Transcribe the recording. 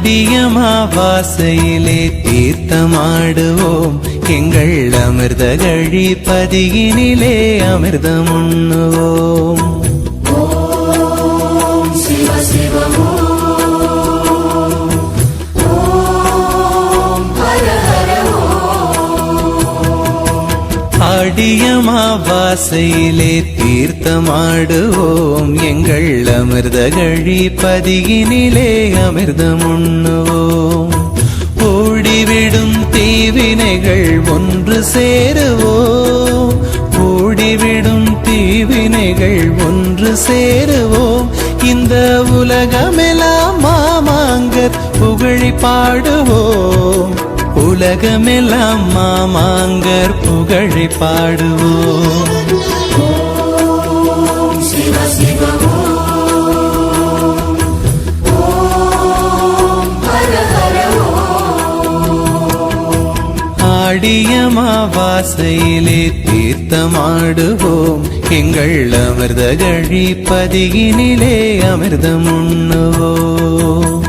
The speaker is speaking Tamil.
ஆடியமாவாசையிலே தீர்த்தமாடுவோம் எங்கள் அமிர்த கழிப்பதியினிலே அமிர்தம் உண்ணுவோம். ஓம் சிவ சிவ ஓம் ஹர ஹர ஆடியமாவாசையிலே தீர்த்தமாடுவோம் எங்கள் அமிர்த கழிப்பதியினிலே அமிர்தம் உண்ணுவோம். ஓடிவிடும் தீவினைகள் ஒன்று சேருவோம், ஓடிவிடும் தீவினைகள் ஒன்று சேருவோம். இந்த உலகமெல்லாம் மாமாங்கர் புகழி பாடுவோம், உலகமெல்லாம் மாமாங்கர் புகழி பாடுவோம். ஓம் சிவ சிவ ஓம் ஹர ஹர ஆடியமாவாசையிலே தீர்த்தமாடுவோம் எங்கள் அமிர்த கழிப்பதியினிலே அமிர்தம் உண்ணுவோம்.